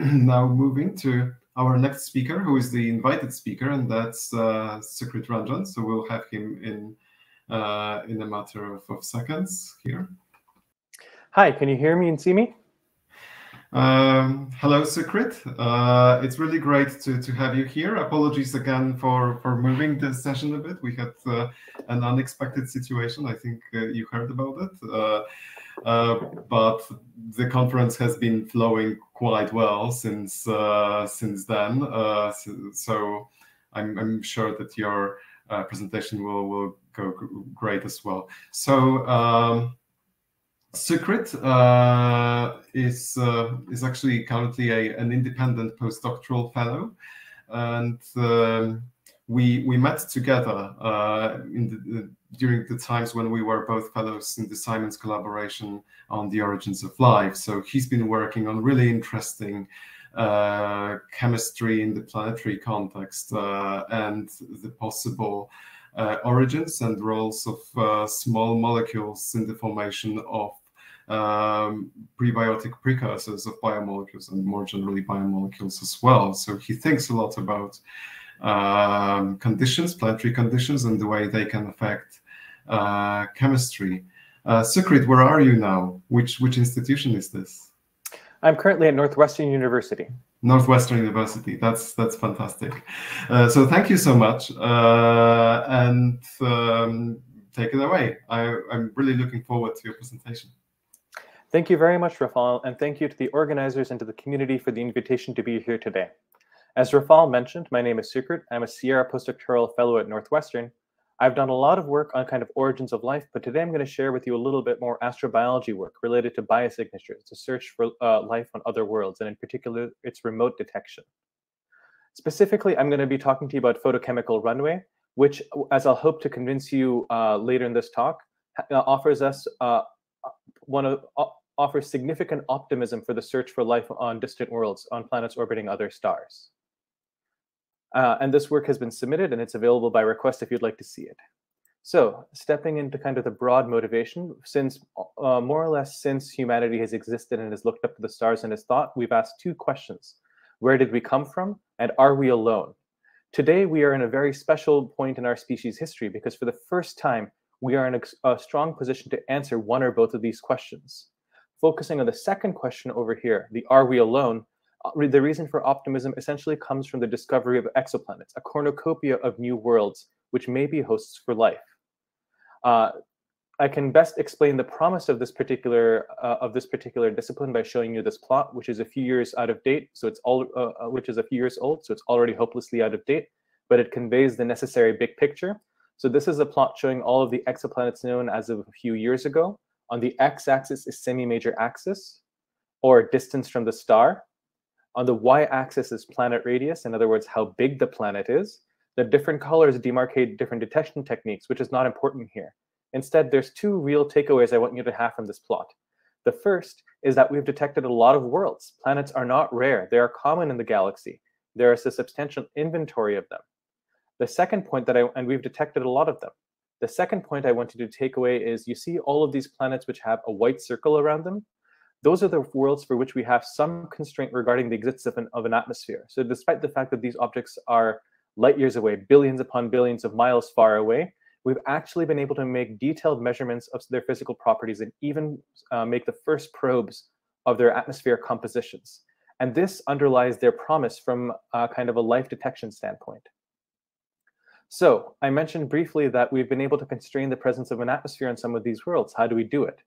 now moving to our next speaker, who is the invited speaker, and that's Sukrit Ranjan. So we'll have him in a matter of seconds here. Hi, can you hear me and see me? Hello, Sukrit. It's really great to have you here. Apologies again for moving the session a bit. We had an unexpected situation. I think you heard about it. But the conference has been flowing quite well since then. So I'm sure that your presentation will go great as well. So Sukrit is actually currently an independent postdoctoral fellow, and we met together during the times when we were both fellows in the Simons collaboration on the origins of life. So he's been working on really interesting chemistry in the planetary context and the possible origins and roles of small molecules in the formation of prebiotic precursors of biomolecules and more generally biomolecules as well. So he thinks a lot about conditions, planetary conditions, and the way they can affect chemistry. Sukrit, where are you now? Which institution is this? I'm currently at Northwestern University. Northwestern University. That's fantastic. So thank you so much, and take it away. I'm really looking forward to your presentation. Thank you very much, Rafal, and thank you to the organizers and to the community for the invitation to be here today. As Rafal mentioned, my name is Sukrit. I'm a Sierra postdoctoral fellow at Northwestern. I've done a lot of work on kind of origins of life, but today I'm going to share with you a little bit more astrobiology work related to biosignatures, to search for life on other worlds, and in particular, its remote detection. Specifically, I'm going to be talking to you about photochemical runaway, which, as I'll hope to convince you later in this talk, offers us offers significant optimism for the search for life on distant worlds, on planets orbiting other stars. And this work has been submitted, and it's available by request if you'd like to see it. So, stepping into kind of the broad motivation, since more or less since humanity has existed and has looked up to the stars and has thought, we've asked two questions. Where did we come from, and are we alone? Today, we are in a very special point in our species' history, because for the first time, we are in a strong position to answer one or both of these questions. Focusing on the second question over here, the are we alone, the reason for optimism essentially comes from the discovery of exoplanets, a cornucopia of new worlds, which may be hosts for life. I can best explain the promise of this particular discipline by showing you this plot, which is a few years out of date. So it's which is a few years old, so it's already hopelessly out of date, but it conveys the necessary big picture. So this is a plot showing all of the exoplanets known as of a few years ago. On the x-axis is semi-major axis, or distance from the star. On the y-axis is planet radius, in other words, how big the planet is. The different colors demarcate different detection techniques, which is not important here. Instead, there's two real takeaways I want you to have from this plot. The first is that we've detected a lot of worlds. Planets are not rare. They are common in the galaxy. There is a substantial inventory of them. The second point and we've detected a lot of them. The second point I want you to take away is you see all of these planets which have a white circle around them. Those are the worlds for which we have some constraint regarding the existence of an atmosphere. So despite the fact that these objects are light years away, billions upon billions of miles far away, we've actually been able to make detailed measurements of their physical properties and even make the first probes of their atmosphere compositions. And this underlies their promise from kind of a life detection standpoint. So I mentioned briefly that we've been able to constrain the presence of an atmosphere on some of these worlds. How do we do it?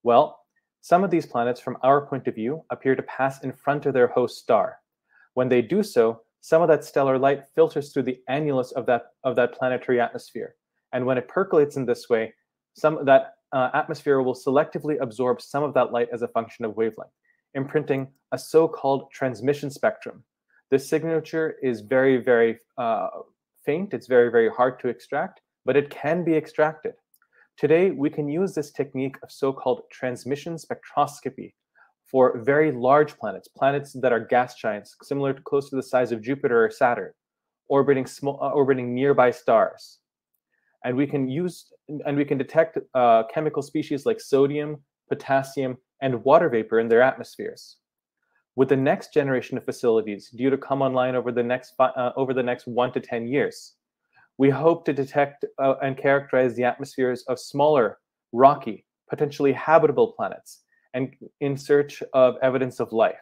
Well, some of these planets, from our point of view, appear to pass in front of their host star. When they do so, some of that stellar light filters through the annulus of that planetary atmosphere. And when it percolates in this way, some of that atmosphere will selectively absorb some of that light as a function of wavelength, imprinting a so-called transmission spectrum. This signature is very, very faint. It's very, very hard to extract, but it can be extracted. Today, we can use this technique of so-called transmission spectroscopy for very large planets, planets that are gas giants, similar to close to the size of Jupiter or Saturn, orbiting nearby stars. And we can detect chemical species like sodium, potassium, and water vapor in their atmospheres. with the next generation of facilities due to come online over the next 1 to 10 years, we hope to detect and characterize the atmospheres of smaller, rocky, potentially habitable planets, and in search of evidence of life.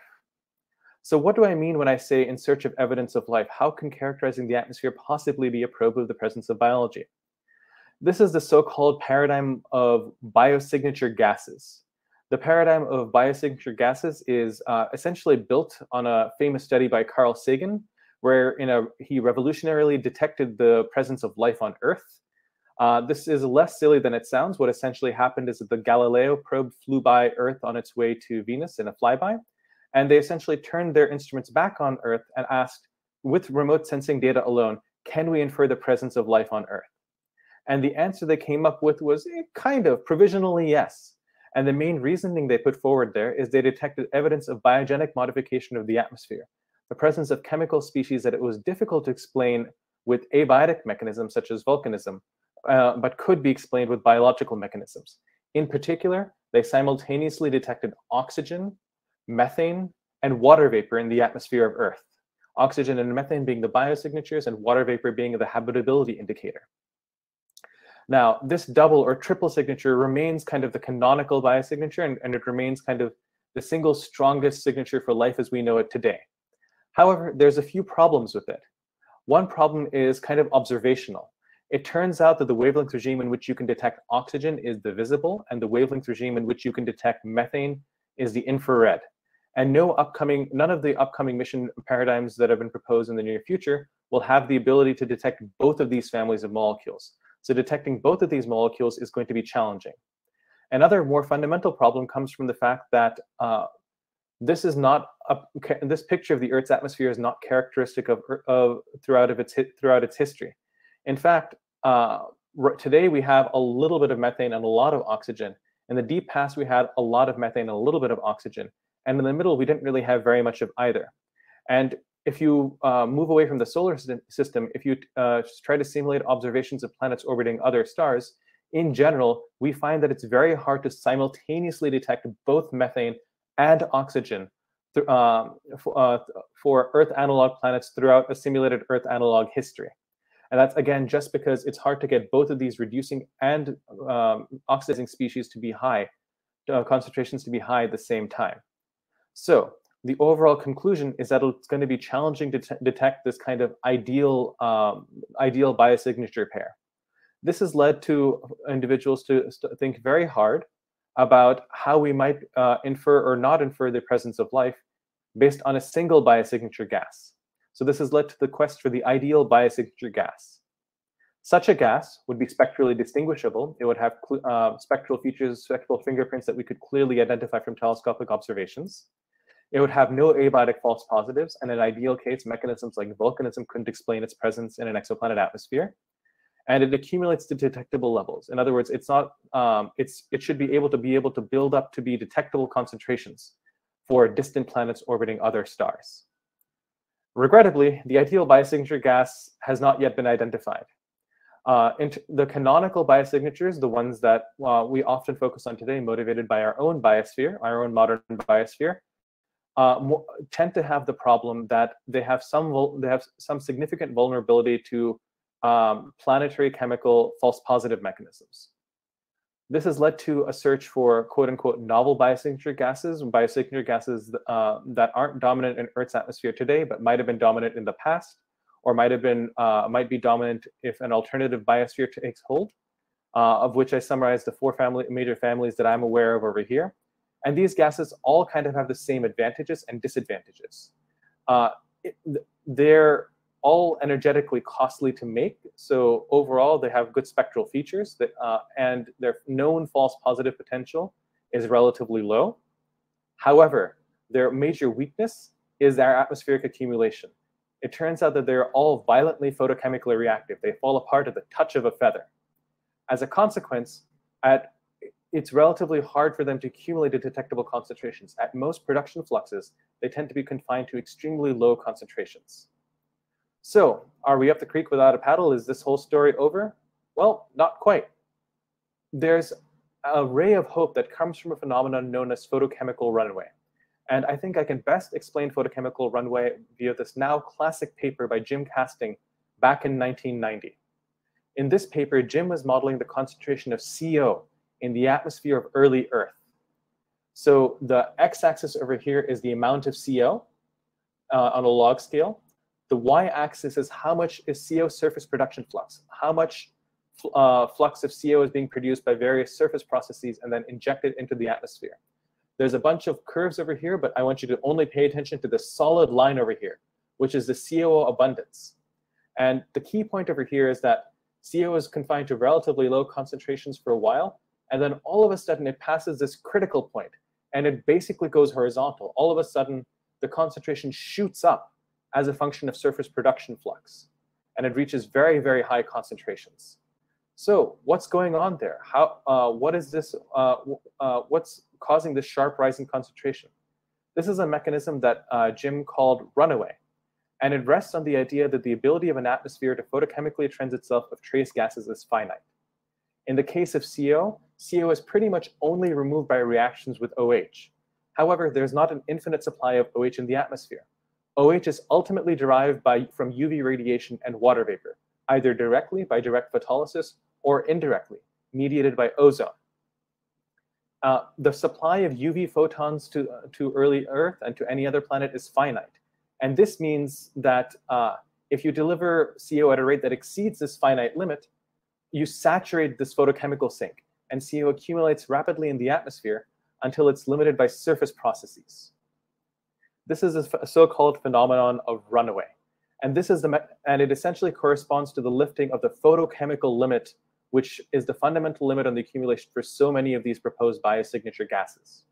So what do I mean when I say in search of evidence of life? How can characterizing the atmosphere possibly be a probe of the presence of biology? This is the so-called paradigm of biosignature gases. The paradigm of biosignature gases is essentially built on a famous study by Carl Sagan, where he revolutionarily detected the presence of life on Earth. This is less silly than it sounds. What essentially happened is that the Galileo probe flew by Earth on its way to Venus in a flyby, and they essentially turned their instruments back on Earth and asked, with remote sensing data alone, can we infer the presence of life on Earth? And the answer they came up with was kind of provisionally yes. And the main reasoning they put forward there is they detected evidence of biogenic modification of the atmosphere, the presence of chemical species that it was difficult to explain with abiotic mechanisms such as volcanism, but could be explained with biological mechanisms. In particular, they simultaneously detected oxygen, methane, and water vapor in the atmosphere of Earth. Oxygen and methane being the biosignatures and water vapor being the habitability indicator. Now, this double or triple signature remains kind of the canonical biosignature, and it remains kind of the single strongest signature for life as we know it today. However, there's a few problems with it. One problem is kind of observational. It turns out that the wavelength regime in which you can detect oxygen is the visible, and the wavelength regime in which you can detect methane is the infrared. And none of the upcoming mission paradigms that have been proposed in the near future will have the ability to detect both of these families of molecules. So detecting both of these molecules is going to be challenging. Another more fundamental problem comes from the fact that this picture of the Earth's atmosphere is not characteristic of throughout its history. In fact, today we have a little bit of methane and a lot of oxygen. In the deep past, we had a lot of methane and a little bit of oxygen. And in the middle, we didn't really have very much of either. And if you move away from the solar system, if you try to simulate observations of planets orbiting other stars, in general, we find that it's very hard to simultaneously detect both methane and oxygen for Earth analog planets throughout a simulated Earth analog history. And that's, again, just because it's hard to get both of these reducing and oxidizing species to be high, concentrations to be high at the same time. So the overall conclusion is that it's going to be challenging to detect this kind of ideal biosignature pair. This has led to individuals to think very hard about how we might infer or not infer the presence of life based on a single biosignature gas. So this has led to the quest for the ideal biosignature gas. Such a gas would be spectrally distinguishable. It would have spectral features, spectral fingerprints that we could clearly identify from telescopic observations. It would have no abiotic false positives, and in an ideal case, mechanisms like volcanism couldn't explain its presence in an exoplanet atmosphere. And it accumulates to detectable levels. In other words, it's not. It should be able to build up to be detectable concentrations for distant planets orbiting other stars. Regrettably, the ideal biosignature gas has not yet been identified. The canonical biosignatures, the ones that we often focus on today, motivated by our own biosphere, our own modern biosphere, tend to have the problem that they have some significant vulnerability to planetary chemical false positive mechanisms. This has led to a search for quote-unquote novel biosignature gases that aren't dominant in Earth's atmosphere today, but might have been dominant in the past, or might be dominant if an alternative biosphere takes hold, of which I summarized the four major families that I'm aware of over here. And these gases all kind of have the same advantages and disadvantages. They're all energetically costly to make. So overall, they have good spectral features, and their known false positive potential is relatively low. However, their major weakness is their atmospheric accumulation. It turns out that they're all violently photochemically reactive. They fall apart at the touch of a feather. As a consequence, it's relatively hard for them to accumulate at detectable concentrations. At most production fluxes, they tend to be confined to extremely low concentrations. So, are we up the creek without a paddle? Is this whole story over? Well, not quite. There's a ray of hope that comes from a phenomenon known as photochemical runaway. And I think I can best explain photochemical runaway via this now classic paper by Jim Casting back in 1990. In this paper, Jim was modeling the concentration of CO in the atmosphere of early Earth. So the x-axis over here is the amount of CO on a log scale. The y-axis is how much is CO surface production flux, how much flux of CO is being produced by various surface processes and then injected into the atmosphere. There's a bunch of curves over here, but I want you to only pay attention to the solid line over here, which is the COO abundance. And the key point over here is that CO is confined to relatively low concentrations for a while, and then all of a sudden it passes this critical point, and it basically goes horizontal. All of a sudden, the concentration shoots up as a function of surface production flux, and it reaches very, very high concentrations. So what's going on there? What is this? What's causing this sharp rise in concentration? This is a mechanism that Jim called runaway, and it rests on the idea that the ability of an atmosphere to photochemically cleanse itself of trace gases is finite. In the case of CO, CO is pretty much only removed by reactions with OH. However, there's not an infinite supply of OH in the atmosphere. OH is ultimately derived from UV radiation and water vapor, either directly by direct photolysis or indirectly, mediated by ozone. The supply of UV photons to early Earth and to any other planet is finite. And this means that if you deliver CO at a rate that exceeds this finite limit, you saturate this photochemical sink, and CO accumulates rapidly in the atmosphere until it's limited by surface processes. This is a so-called phenomenon of runaway. And it essentially corresponds to the lifting of the photochemical limit, which is the fundamental limit on the accumulation for so many of these proposed biosignature gases.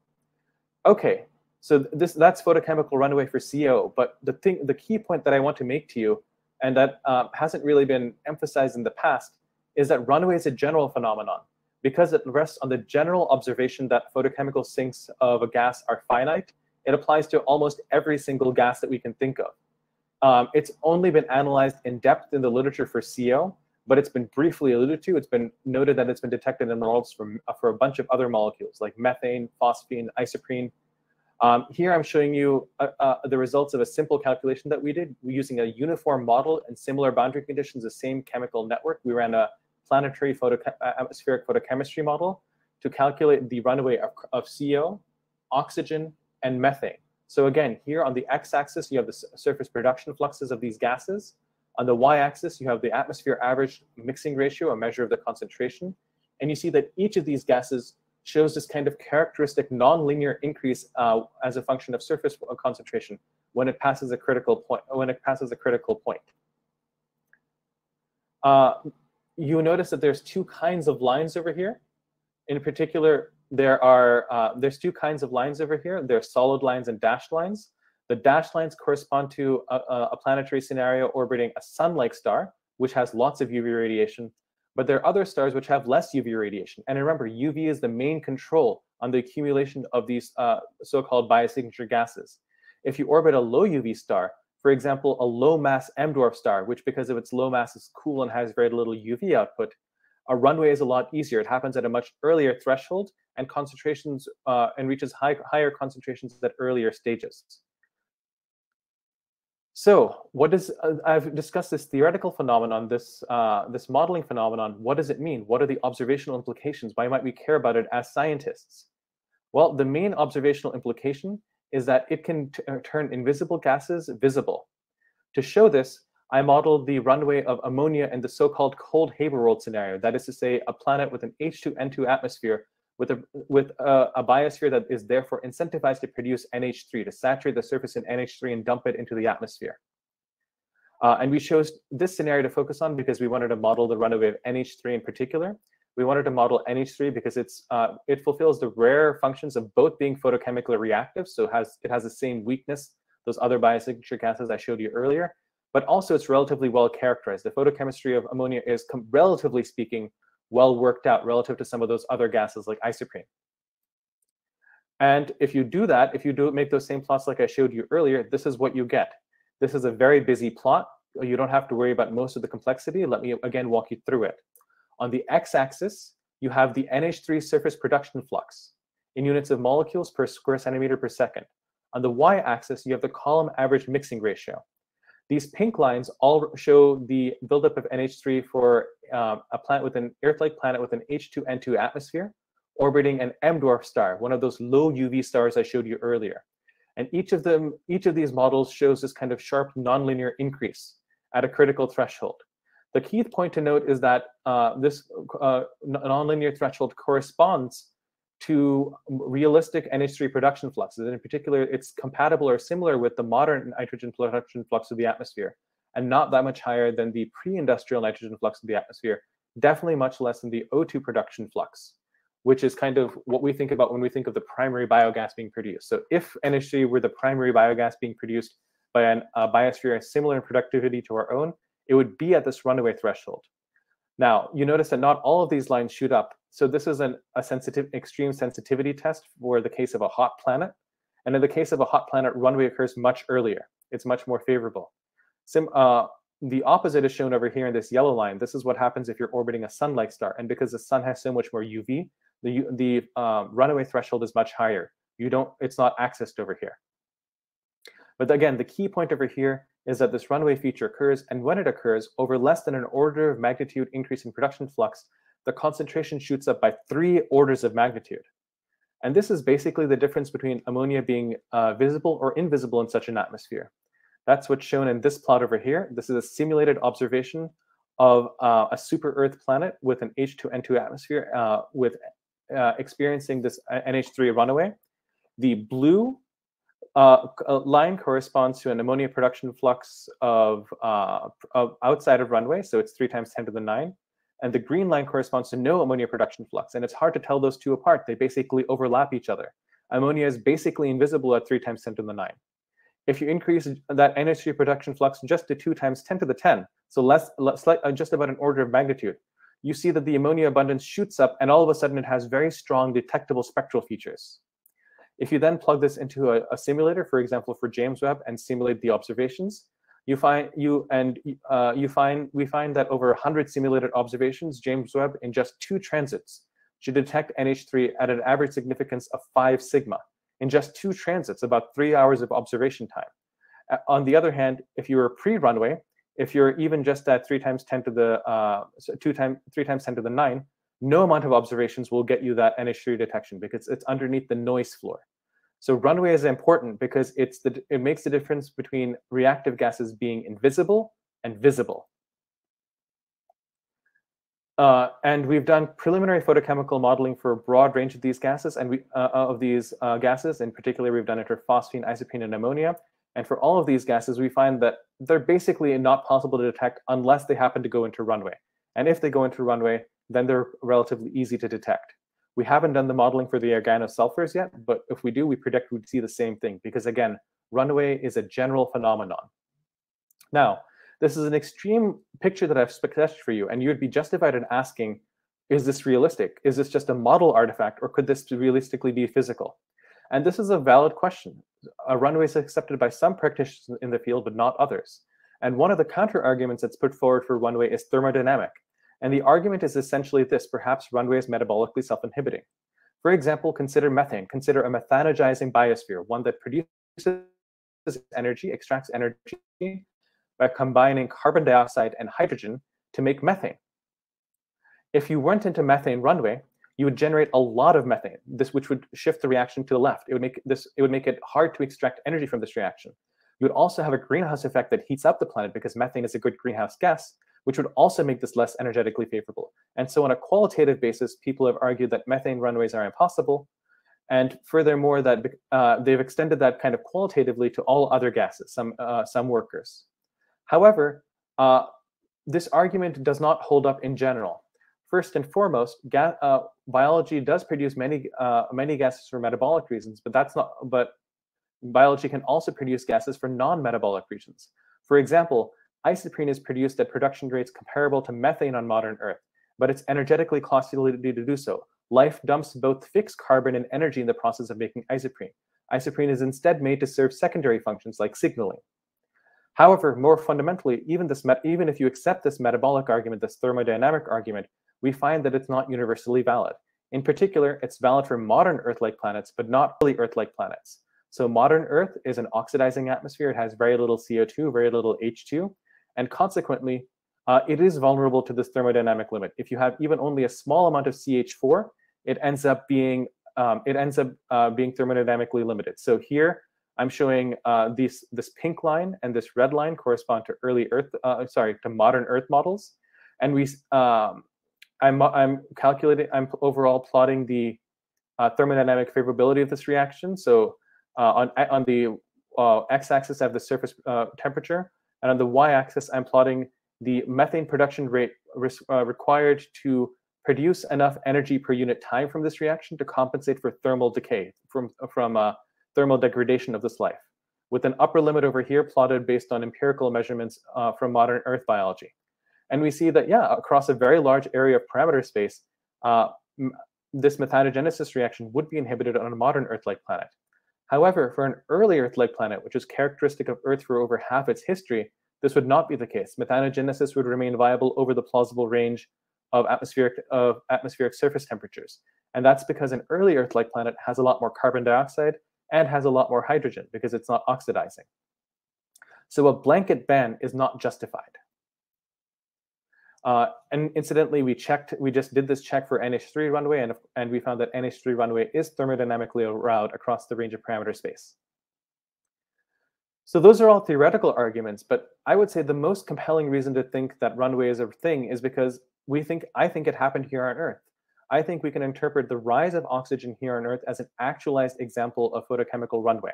Okay, so that's photochemical runaway for CO, but the key point that I want to make to you, and that hasn't really been emphasized in the past, is that runaway is a general phenomenon because it rests on the general observation that photochemical sinks of a gas are finite. It applies to almost every single gas that we can think of. It's only been analyzed in depth in the literature for CO, but it's been briefly alluded to. It's been noted that it's been detected in models for a bunch of other molecules like methane, phosphine, isoprene. Here I'm showing you the results of a simple calculation that we did using a uniform model and similar boundary conditions, the same chemical network. We ran a planetary atmospheric photochemistry model to calculate the runaway of CO, oxygen, and methane. So again, here on the x-axis, you have the surface production fluxes of these gases. On the y-axis, you have the atmosphere average mixing ratio, a measure of the concentration. And you see that each of these gases shows this kind of characteristic nonlinear increase as a function of surface concentration when it passes a critical point. You notice that there's two kinds of lines over here. In particular, there's two kinds of lines over here. There's solid lines and dashed lines. The dashed lines correspond to a planetary scenario orbiting a sun-like star, which has lots of UV radiation. But there are other stars which have less UV radiation. And remember, UV is the main control on the accumulation of these so-called biosignature gases. If you orbit a low UV star, for example, a low-mass M-dwarf star, which because of its low mass is cool and has very little UV output, a runaway is a lot easier. It happens at a much earlier threshold and concentrations and reaches higher concentrations at earlier stages. So I've discussed this theoretical phenomenon, this modeling phenomenon. What does it mean? What are the observational implications? Why might we care about it as scientists? Well, the main observational implication is that it can turn invisible gases visible. To show this, I modeled the runaway of ammonia in the so-called cold Haber world scenario. That is to say, a planet with an H2N2 atmosphere with a biosphere that is therefore incentivized to produce NH3, to saturate the surface in NH3 and dump it into the atmosphere. And we chose this scenario to focus on because we wanted to model the runaway of NH3 in particular. We wanted to model NH3 because it fulfills the rare functions of both being photochemically reactive, so it has the same weakness, those other biosignature gases I showed you earlier, but also it's relatively well characterized. The photochemistry of ammonia is, relatively speaking, well worked out relative to some of those other gases like isoprene. And if you do that, if you make those same plots like I showed you earlier, this is what you get. This is a very busy plot. You don't have to worry about most of the complexity. Let me again walk you through it. On the x-axis, you have the NH3 surface production flux in units of molecules per square centimeter per second. On the y-axis, you have the column average mixing ratio. These pink lines all show the buildup of NH3 for a planet with an Earth-like planet with an H2N2 atmosphere, orbiting an M-dwarf star, one of those low UV stars I showed you earlier. And each of these models shows this kind of sharp nonlinear increase at a critical threshold. The key point to note is that this nonlinear threshold corresponds to realistic NH3 production fluxes. And in particular, it's compatible or similar with the modern nitrogen production flux of the atmosphere, and not that much higher than the pre-industrial nitrogen flux of the atmosphere, definitely much less than the O2 production flux, which is kind of what we think about when we think of the primary biogas being produced. So if NH3 were the primary biogas being produced by a biosphere similar in productivity to our own, it would be at this runaway threshold. Now, you notice that not all of these lines shoot up. So this is a extreme sensitivity test for the case of a hot planet. And in the case of a hot planet, runaway occurs much earlier. It's much more favorable. The opposite is shown over here in this yellow line. This is what happens if you're orbiting a sun-like star. And because the sun has so much more UV, the runaway threshold is much higher. It's not accessed over here. But again, the key point over here is that this runaway feature occurs, and when it occurs, over less than an order of magnitude increase in production flux, the concentration shoots up by 3 orders of magnitude. And this is basically the difference between ammonia being visible or invisible in such an atmosphere. That's what's shown in this plot over here. This is a simulated observation of a super-Earth planet with an H2N2 atmosphere experiencing this NH3 runaway. The blue line corresponds to an ammonia production flux of outside of runway, so it's 3 times 10 to the 9. And the green line corresponds to no ammonia production flux. And it's hard to tell those two apart. They basically overlap each other. Ammonia is basically invisible at 3 times 10 to the 9. If you increase that NH3 production flux just to 2 times 10 to the 10, so just about an order of magnitude, you see that the ammonia abundance shoots up, and all of a sudden it has very strong detectable spectral features. If you then plug this into a simulator, for example, for James Webb, and simulate the observations, we find that over 100 simulated observations, James Webb in just 2 transits should detect NH3 at an average significance of 5 sigma. In just 2 transits, about 3 hours of observation time. On the other hand, if you were pre-runway, if you're even just at 3 times 10 to the 3 times 10 to the 9, no amount of observations will get you that NH3 detection because it's underneath the noise floor. So runway is important because it makes the difference between reactive gases being invisible and visible. And we've done preliminary photochemical modeling for a broad range of these gases, and gases. In particular, we've done it for phosphine, isoprene, and ammonia. And for all of these gases, we find that they're basically not possible to detect unless they happen to go into runway. And if they go into runway, then they're relatively easy to detect. We haven't done the modeling for the organosulfurs yet, but if we do, we predict we'd see the same thing because, again, runaway is a general phenomenon. Now, this is an extreme picture that I've sketched for you, and you'd be justified in asking, is this realistic? Is this just a model artifact, or could this realistically be physical? And this is a valid question. A runway is accepted by some practitioners in the field, but not others. And one of the counter-arguments that's put forward for runway is thermodynamic. And the argument is essentially this: perhaps runway is metabolically self-inhibiting. For example, consider methane. Consider a methanogizing biosphere, one that produces energy, extracts energy by combining carbon dioxide and hydrogen to make methane. If you went into methane runway, you would generate a lot of methane, which would shift the reaction to the left. It would make it hard to extract energy from this reaction. You would also have a greenhouse effect that heats up the planet because methane is a good greenhouse gas, which would also make this less energetically favorable. And so on a qualitative basis, people have argued that methane runways are impossible. And furthermore, that they've extended that kind of qualitatively to all other gases, some workers. However, this argument does not hold up in general. First and foremost, biology does produce many gases for metabolic reasons, but biology can also produce gases for non-metabolic reasons. For example, isoprene is produced at production rates comparable to methane on modern Earth, but it's energetically costly to do so. Life dumps both fixed carbon and energy in the process of making isoprene. Isoprene is instead made to serve secondary functions like signaling. However, more fundamentally, even if you accept this metabolic argument, this thermodynamic argument, we find that it's not universally valid. In particular, it's valid for modern Earth-like planets, but not early Earth-like planets. So modern Earth is an oxidizing atmosphere. It has very little CO2, very little H2, and consequently, it is vulnerable to this thermodynamic limit. If you have even only a small amount of CH4, it ends up being thermodynamically limited. So here I'm showing this pink line and this red line correspond to to modern Earth models, and I'm overall plotting the thermodynamic favorability of this reaction. So on the x-axis I have the surface temperature, and on the y-axis I'm plotting the methane production rate required to produce enough energy per unit time from this reaction to compensate for thermal decay from thermal degradation of this life, with an upper limit over here plotted based on empirical measurements from modern Earth biology. And we see that, yeah, across a very large area of parameter space, this methanogenesis reaction would be inhibited on a modern Earth-like planet. However, for an early Earth-like planet, which is characteristic of Earth for over half its history, this would not be the case. Methanogenesis would remain viable over the plausible range of atmospheric surface temperatures. And that's because an early Earth-like planet has a lot more carbon dioxide and has a lot more hydrogen because it's not oxidizing. So a blanket ban is not justified. And incidentally, we just did this check for NH3 runway, and we found that NH3 runway is thermodynamically allowed across the range of parameter space. So those are all theoretical arguments, but I would say the most compelling reason to think that runway is a thing is because I think it happened here on Earth. I think we can interpret the rise of oxygen here on Earth as an actualized example of photochemical runway.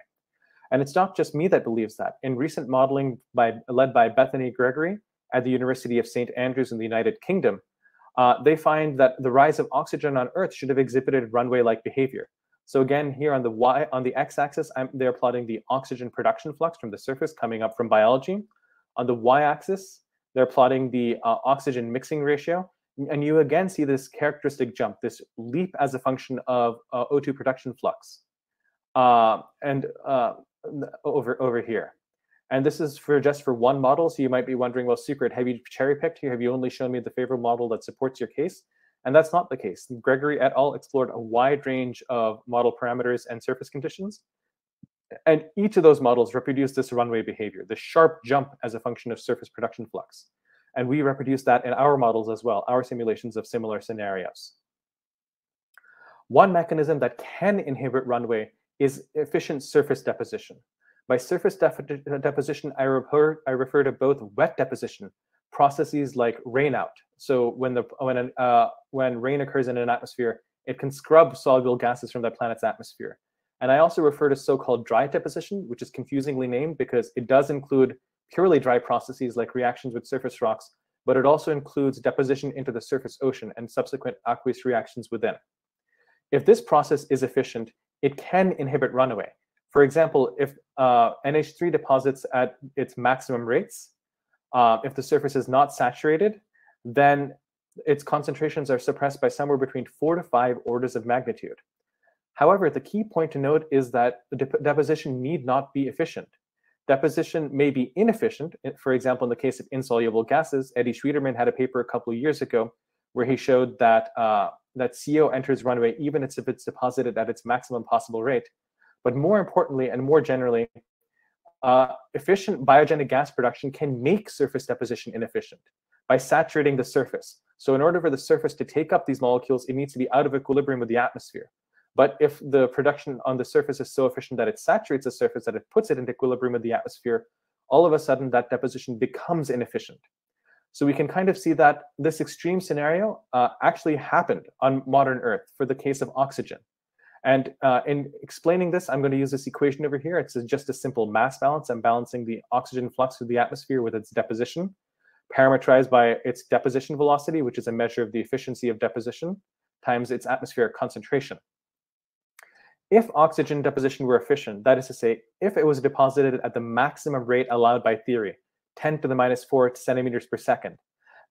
And it's not just me that believes that. In recent modeling led by Bethany Gregory at the University of St. Andrews in the United Kingdom, they find that the rise of oxygen on Earth should have exhibited runway-like behavior. So again, here on the x-axis, they're plotting the oxygen production flux from the surface coming up from biology. On the y-axis, they're plotting the oxygen mixing ratio. And you again see this characteristic jump, this leap as a function of O2 production flux, over here. And this is just for one model. So you might be wondering, well, Sukrit, have you cherry picked here? Have you only shown me the favorite model that supports your case? And that's not the case. Gregory et al. Explored a wide range of model parameters and surface conditions. And each of those models reproduced this runway behavior, the sharp jump as a function of surface production flux. And we reproduce that in our models as well, our simulations of similar scenarios. One mechanism that can inhibit runway is efficient surface deposition. By surface deposition, I refer to both wet deposition, processes like rainout. So when rain occurs in an atmosphere, it can scrub soluble gases from that planet's atmosphere. And I also refer to so-called dry deposition, which is confusingly named because it does include purely dry processes like reactions with surface rocks, but it also includes deposition into the surface ocean and subsequent aqueous reactions within. If this process is efficient, it can inhibit runaway. For example, if NH3 deposits at its maximum rates, if the surface is not saturated, then its concentrations are suppressed by somewhere between 4 to 5 orders of magnitude. However, the key point to note is that the deposition need not be efficient. Deposition may be inefficient. For example, in the case of insoluble gases, Eddie Schwieterman had a paper a couple of years ago where he showed that CO enters runway even if it's deposited at its maximum possible rate. But more importantly, and more generally, efficient biogenic gas production can make surface deposition inefficient by saturating the surface. So in order for the surface to take up these molecules, it needs to be out of equilibrium with the atmosphere. But if the production on the surface is so efficient that it saturates the surface, that it puts it into equilibrium with the atmosphere, all of a sudden that deposition becomes inefficient. So we can kind of see that this extreme scenario actually happened on modern Earth for the case of oxygen. And in explaining this, I'm going to use this equation over here. It's just a simple mass balance. I'm balancing the oxygen flux through the atmosphere with its deposition, parameterized by its deposition velocity, which is a measure of the efficiency of deposition, times its atmospheric concentration. If oxygen deposition were efficient, that is to say, if it was deposited at the maximum rate allowed by theory, 10 to the minus 4 centimeters per second,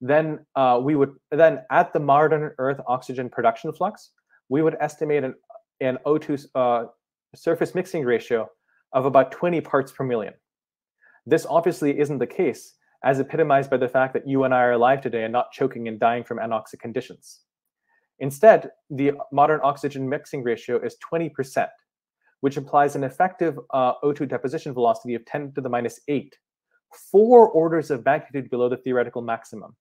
then at the modern Earth oxygen production flux, we would estimate an O2 surface mixing ratio of about 20 parts per million. This obviously isn't the case, as epitomized by the fact that you and I are alive today and not choking and dying from anoxic conditions. Instead, the modern oxygen mixing ratio is 20%, which implies an effective O2 deposition velocity of 10 to the minus 8, 4 orders of magnitude below the theoretical maximum.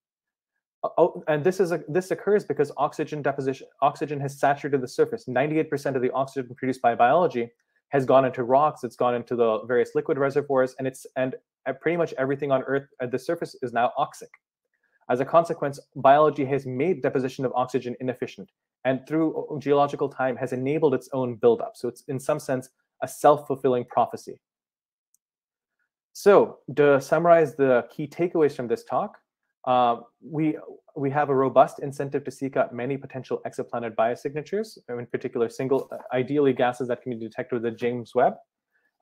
And this occurs because oxygen has saturated the surface. 98% of the oxygen produced by biology has gone into rocks. It's gone into the various liquid reservoirs, and pretty much everything on Earth at the surface is now oxic. As a consequence, biology has made deposition of oxygen inefficient, and through geological time has enabled its own buildup. So it's in some sense a self-fulfilling prophecy. So to summarize the key takeaways from this talk, we have a robust incentive to seek out many potential exoplanet biosignatures, in particular ideally gases that can be detected with the James Webb.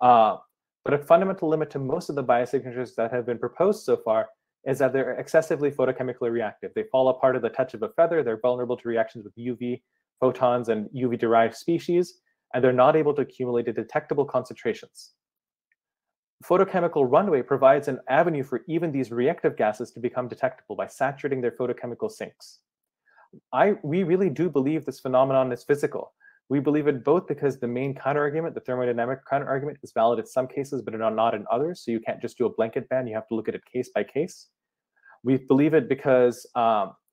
But a fundamental limit to most of the biosignatures that have been proposed so far is that they're excessively photochemically reactive. They fall apart at the touch of a feather. They're vulnerable to reactions with UV photons and UV-derived species, and they're not able to accumulate at detectable concentrations. Photochemical runaway provides an avenue for even these reactive gases to become detectable by saturating their photochemical sinks. We really do believe this phenomenon is physical. We believe it both because the main counterargument, the thermodynamic counterargument, is valid in some cases, but not in others. So you can't just do a blanket ban. You have to look at it case by case. We believe it because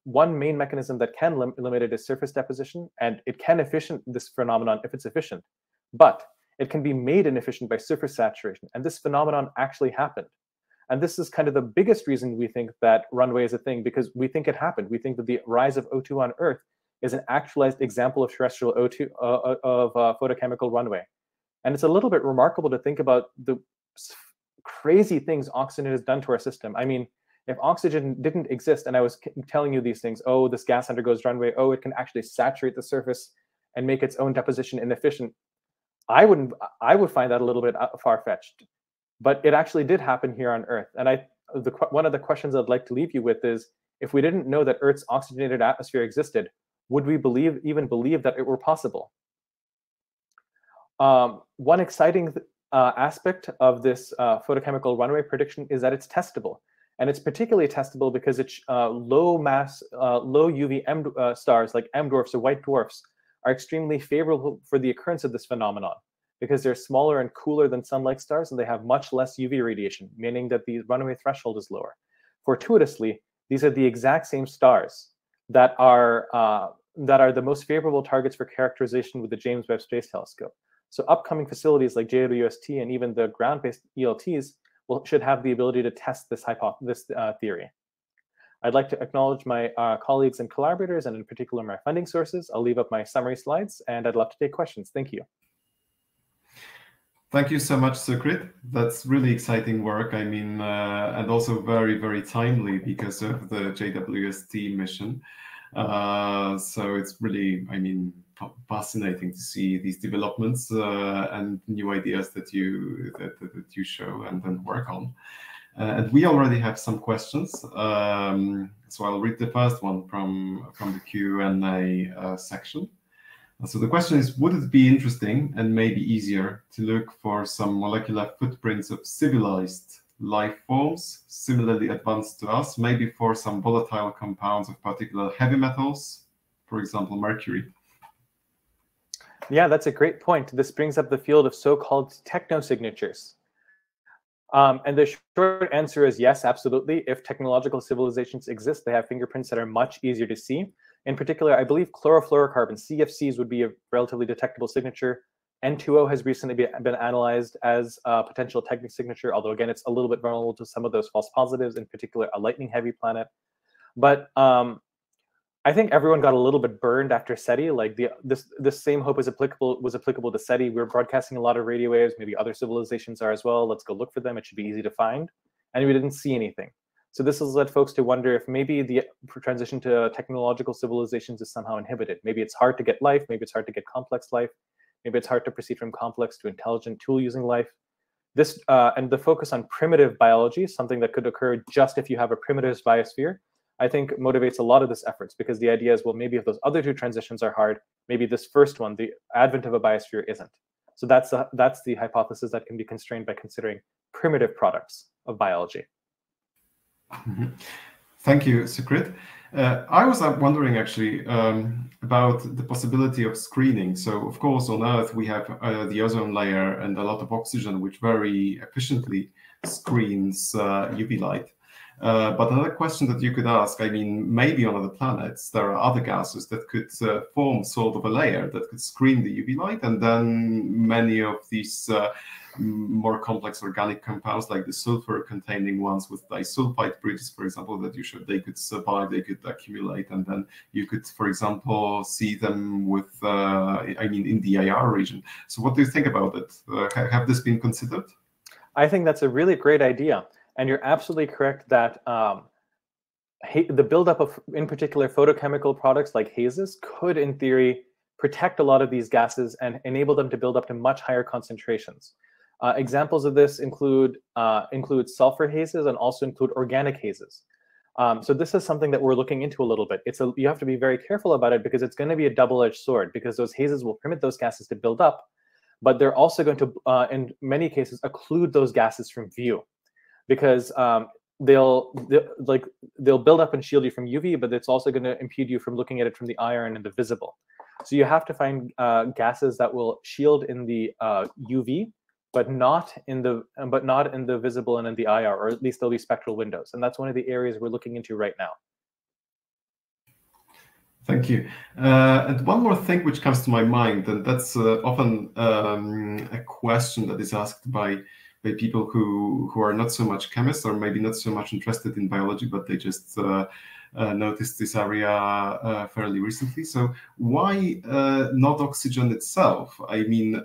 one main mechanism that can limit it is surface deposition, and it can efficient this phenomenon if it's efficient. But it can be made inefficient by surface saturation. And this phenomenon actually happened. And this is kind of the biggest reason we think that runaway is a thing, because we think it happened. We think that the rise of O2 on Earth is an actualized example of terrestrial O2 photochemical runaway. And it's a little bit remarkable to think about the crazy things oxygen has done to our system. I mean, if oxygen didn't exist and I was telling you these things, oh, this gas undergoes runaway, oh, it can actually saturate the surface and make its own deposition inefficient, I would find that a little bit far-fetched. But it actually did happen here on Earth. And one of the questions I'd like to leave you with is, if we didn't know that Earth's oxygenated atmosphere existed, would we even believe that it were possible? One exciting aspect of this photochemical runaway prediction is that it's testable. And it's particularly testable because it's low UV M stars like M dwarfs or white dwarfs are extremely favorable for the occurrence of this phenomenon, because they're smaller and cooler than sun-like stars, and they have much less UV radiation, meaning that the runaway threshold is lower. Fortuitously, these are the exact same stars that are the most favorable targets for characterization with the James Webb Space Telescope. So upcoming facilities like JWST and even the ground-based ELTs should have the ability to test this theory. I'd like to acknowledge my colleagues and collaborators, and in particular my funding sources. I'll leave up my summary slides, and I'd love to take questions. Thank you. Thank you so much, Sukrit. That's really exciting work. I mean, and also very, very timely because of the JWST mission. So it's really, I mean, fascinating to see these developments and new ideas that you show and then work on. And we already have some questions. So I'll read the first one from the Q&A section. So the question is, would it be interesting and maybe easier to look for some molecular footprints of civilized life forms similarly advanced to us, maybe for some volatile compounds of particular heavy metals, for example, mercury? Yeah, that's a great point. This brings up the field of so-called technosignatures. And the short answer is yes, absolutely. If technological civilizations exist, they have fingerprints that are much easier to see. In particular, I believe chlorofluorocarbons, CFCs, would be a relatively detectable signature. N2O has recently been analyzed as a potential technosignature, although again, it's a little bit vulnerable to some of those false positives, in particular, a lightning-heavy planet. But I think everyone got a little bit burned after SETI. Like this same hope was applicable to SETI. We're broadcasting a lot of radio waves. Maybe other civilizations are as well. Let's go look for them. It should be easy to find. And we didn't see anything. So this has led folks to wonder if maybe the transition to technological civilizations is somehow inhibited. Maybe it's hard to get life. Maybe it's hard to get complex life. Maybe it's hard to proceed from complex to intelligent tool-using life. This and the focus on primitive biology, something that could occur just if you have a primitive biosphere, I think motivates a lot of this efforts, because the idea is, well, maybe if those other two transitions are hard, maybe this first one, the advent of a biosphere, isn't. So that's the hypothesis that can be constrained by considering primitive products of biology. Mm-hmm. Thank you, Sukrit. I was wondering actually about the possibility of screening. So, of course, on Earth we have the ozone layer and a lot of oxygen, which very efficiently screens UV light. But another question that you could ask, I mean, maybe on other planets there are other gases that could form sort of a layer that could screen the UV light, and then many of these more complex organic compounds like the sulfur-containing ones with disulfide bridges, for example, that they could survive, they could accumulate, and then you could, for example, see them with, in the IR region. So what do you think about it? Have this been considered? I think that's a really great idea. And you're absolutely correct that the buildup of, in particular, photochemical products like hazes could, in theory, protect a lot of these gases and enable them to build up to much higher concentrations. Examples of this include sulfur hazes and also include organic hazes. So this is something that we're looking into a little bit. You have to be very careful about it because it's going to be a double-edged sword, because those hazes will permit those gases to build up, but they're also going to, in many cases, occlude those gases from view, because they'll build up and shield you from UV, but it's also going to impede you from looking at it from the IR and in the visible. So you have to find gases that will shield in the UV, but not in the visible and in the IR, or at least there'll be spectral windows. And that's one of the areas we're looking into right now. Thank you. And one more thing which comes to my mind, and that's often a question that is asked by people who are not so much chemists, or maybe not so much interested in biology, but they just noticed this area fairly recently. So why not oxygen itself? I mean,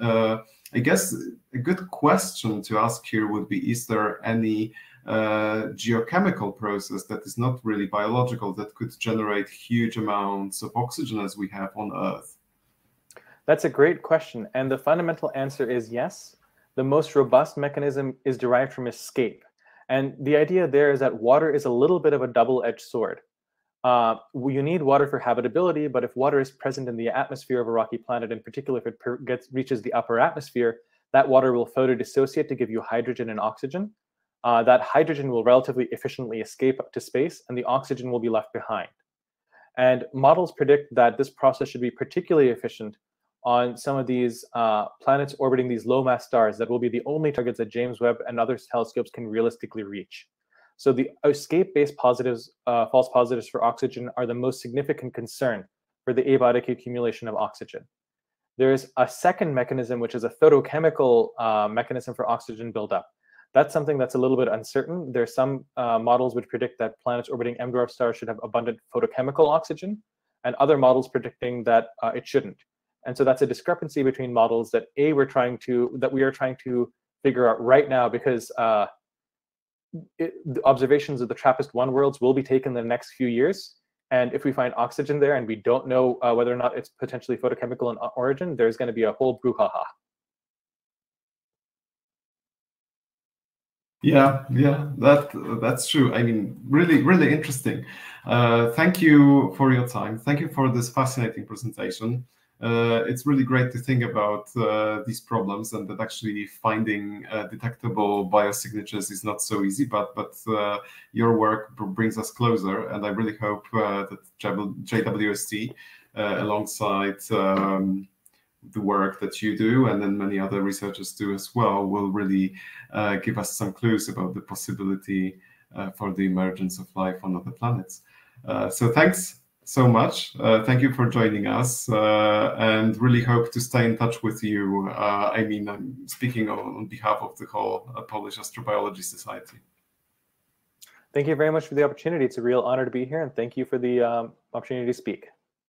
I guess a good question to ask here would be, is there any geochemical process that is not really biological that could generate huge amounts of oxygen as we have on Earth? That's a great question. And the fundamental answer is yes. The most robust mechanism is derived from escape. And the idea there is that water is a little bit of a double-edged sword. You need water for habitability, but if water is present in the atmosphere of a rocky planet, in particular if it reaches the upper atmosphere, that water will photodissociate to give you hydrogen and oxygen. That hydrogen will relatively efficiently escape to space, and the oxygen will be left behind. And models predict that this process should be particularly efficient on some of these planets orbiting these low-mass stars that will be the only targets that James Webb and other telescopes can realistically reach. So the escape-based positives, false positives for oxygen are the most significant concern for the abiotic accumulation of oxygen. There's a second mechanism, which is a photochemical mechanism for oxygen buildup. That's something that's a little bit uncertain. There's some models which predict that planets orbiting M-dwarf stars should have abundant photochemical oxygen, and other models predicting that it shouldn't. And so that's a discrepancy between models that we are trying to figure out right now, because the observations of the TRAPPIST-1 worlds will be taken in the next few years. And if we find oxygen there and we don't know whether or not it's potentially photochemical in origin, there's going to be a whole brouhaha. Yeah, that's true. I mean, really interesting. Thank you for your time. Thank you for this fascinating presentation. It's really great to think about these problems, and that actually finding detectable biosignatures is not so easy, but your work brings us closer, and I really hope that JWST, alongside the work that you do, and then many other researchers do as well, will really give us some clues about the possibility for the emergence of life on other planets. So thanks so much. Thank you for joining us, and really hope to stay in touch with you. I mean, I'm speaking on behalf of the whole Polish Astrobiology Society. Thank you very much for the opportunity. It's a real honor to be here, and thank you for the opportunity to speak.